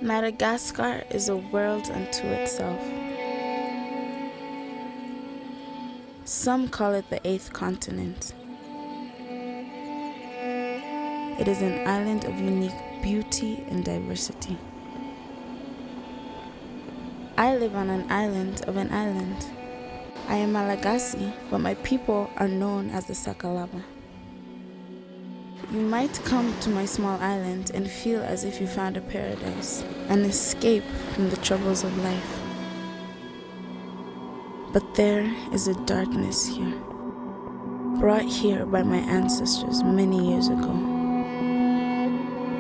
Madagascar is a world unto itself. Some call it the 8th continent. It is an island of unique beauty and diversity. I live on an island of an island. I am Malagasy, but my people are known as the Sakalava. You might come to my small island and feel as if you found a paradise, an escape from the troubles of life. But there is a darkness here, brought here by my ancestors many years ago.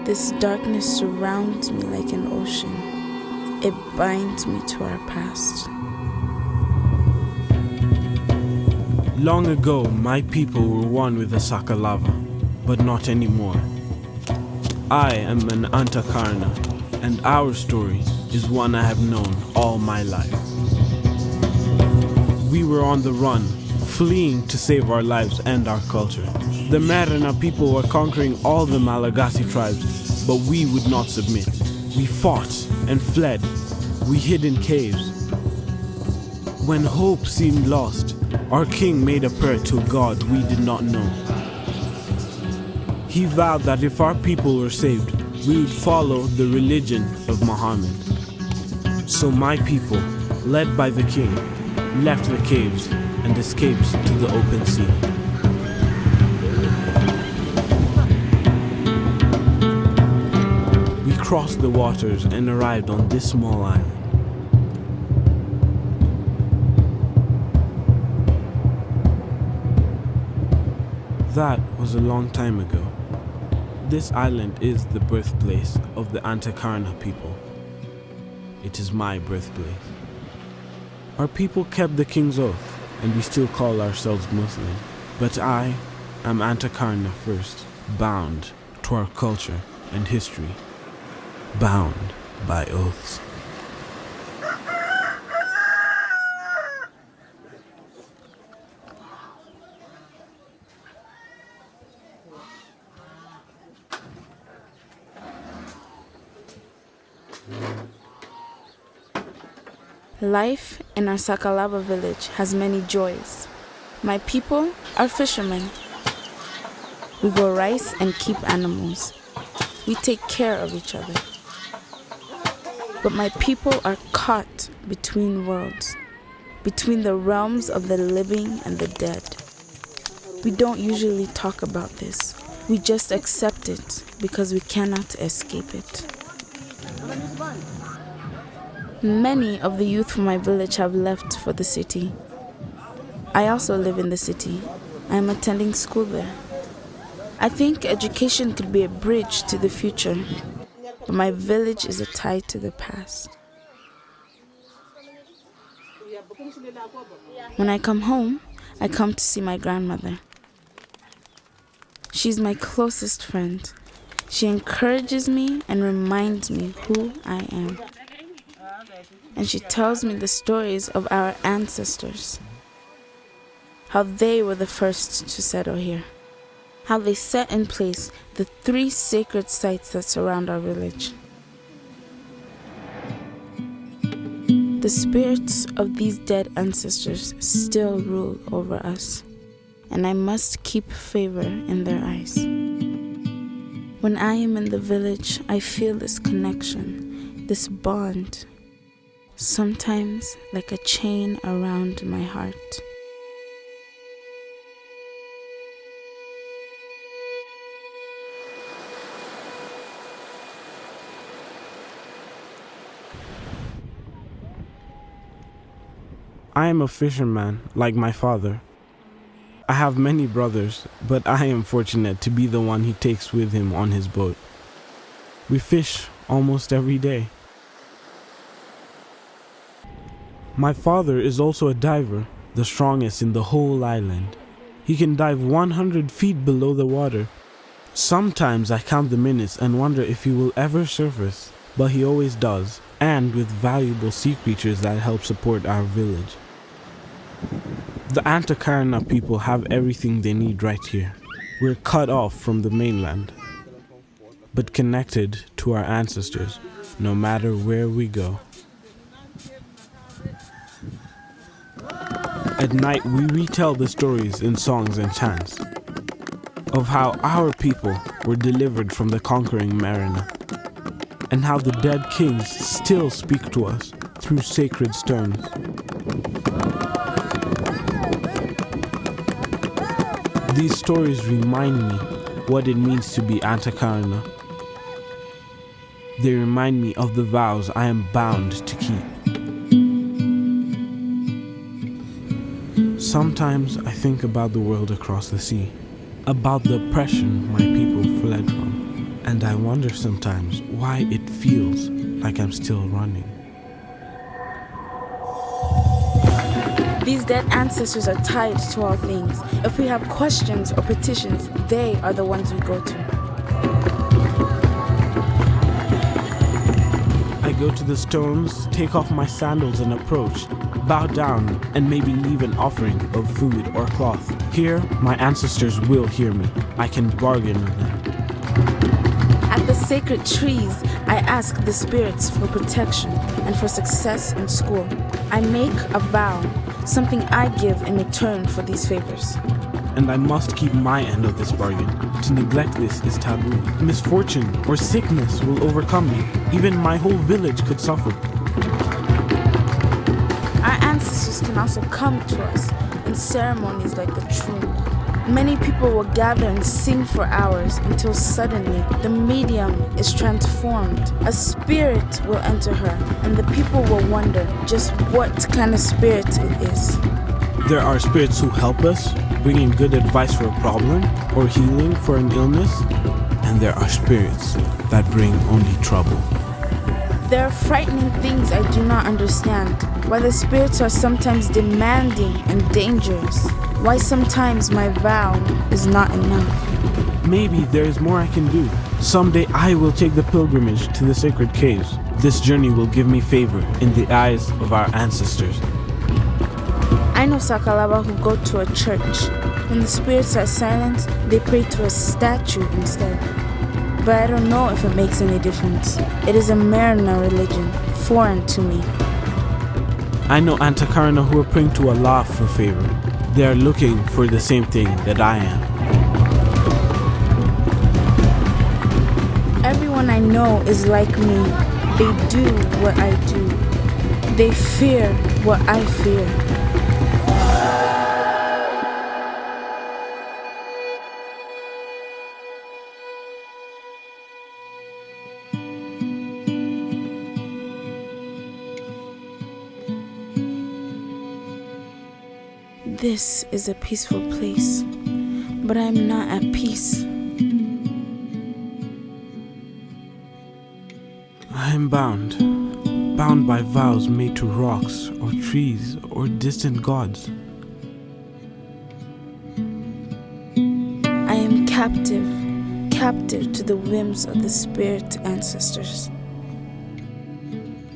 This darkness surrounds me like an ocean. It binds me to our past. Long ago, my people were one with the Sakalava, but not anymore. I am an Antakarana, and our story is one I have known all my life. We were on the run, fleeing to save our lives and our culture. The Marana people were conquering all the Malagasy tribes, but we would not submit. We fought and fled. We hid in caves. When hope seemed lost, our king made a prayer to a God we did not know. He vowed that if our people were saved, we would follow the religion of Muhammad. So my people, led by the king, left the caves and escaped to the open sea. We crossed the waters and arrived on this small island. That was a long time ago. This island is the birthplace of the Antakarana people. It is my birthplace. Our people kept the king's oath, and we still call ourselves Muslim. But I am Antakarana first, bound to our culture and history, bound by oaths. Life in our Sakalava village has many joys. My people are fishermen. We grow rice and keep animals. We take care of each other. But my people are caught between worlds, between the realms of the living and the dead. We don't usually talk about this. We just accept it because we cannot escape it. Many of the youth from my village have left for the city. I also live in the city. I am attending school there. I think education could be a bridge to the future, but my village is a tie to the past. When I come home, I come to see my grandmother. She's my closest friend. She encourages me and reminds me who I am. And she tells me the stories of our ancestors, how they were the first to settle here, how they set in place the 3 sacred sites that surround our village. The spirits of these dead ancestors still rule over us, and I must keep favor in their eyes. When I am in the village, I feel this connection, this bond, sometimes like a chain around my heart. I am a fisherman, like my father. I have many brothers, but I am fortunate to be the one he takes with him on his boat. We fish almost every day. My father is also a diver, the strongest in the whole island. He can dive 100 feet below the water. Sometimes I count the minutes and wonder if he will ever surface, but he always does, and with valuable sea creatures that help support our village. The Antakarana people have everything they need right here. We're cut off from the mainland, but connected to our ancestors. no matter where we go. At night, we retell the stories in songs and chants of how our people were delivered from the conquering mariner, and how the dead kings still speak to us through sacred stones. These stories remind me what it means to be Antakarana. They remind me of the vows I am bound to keep. Sometimes I think about the world across the sea, about the oppression my people fled from, and I wonder sometimes why it feels like I'm still running. These dead ancestors are tied to all things. If we have questions or petitions, they are the ones we go to. I go to the stones, take off my sandals and approach, bow down, and maybe leave an offering of food or cloth. Here, my ancestors will hear me. I can bargain with them. At the sacred trees, I ask the spirits for protection and for success in school. I make a vow, something I give in return for these favors. And I must keep my end of this bargain. To neglect this is taboo. Misfortune or sickness will overcome me. Even my whole village could suffer. Our ancestors can also come to us in ceremonies like the Truma. Many people will gather and sing for hours until suddenly the medium is transformed. A spirit will enter her, and the people will wonder just what kind of spirit it is. There are spirits who help us, bringing good advice for a problem or healing for an illness, and there are spirits that bring only trouble. There are frightening things I do not understand. Why the spirits are sometimes demanding and dangerous. Why sometimes my vow is not enough. Maybe there is more I can do. Someday I will take the pilgrimage to the sacred caves. This journey will give me favor in the eyes of our ancestors. I know Sakalava who go to a church. When the spirits are silent, they pray to a statue instead. But I don't know if it makes any difference. It is a Mariner religion, foreign to me. I know Antakarana who are praying to Allah for favor. They are looking for the same thing that I am. Everyone I know is like me. They do what I do. They fear what I fear. This is a peaceful place, but I am not at peace. I am bound by vows made to rocks or trees or distant gods. I am captive to the whims of the spirit ancestors.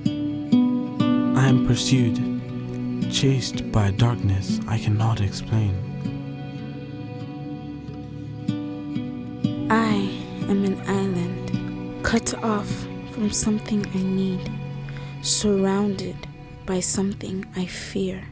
I am pursued, chased by a darkness I cannot explain. I am an island, cut off from something I need, surrounded by something I fear.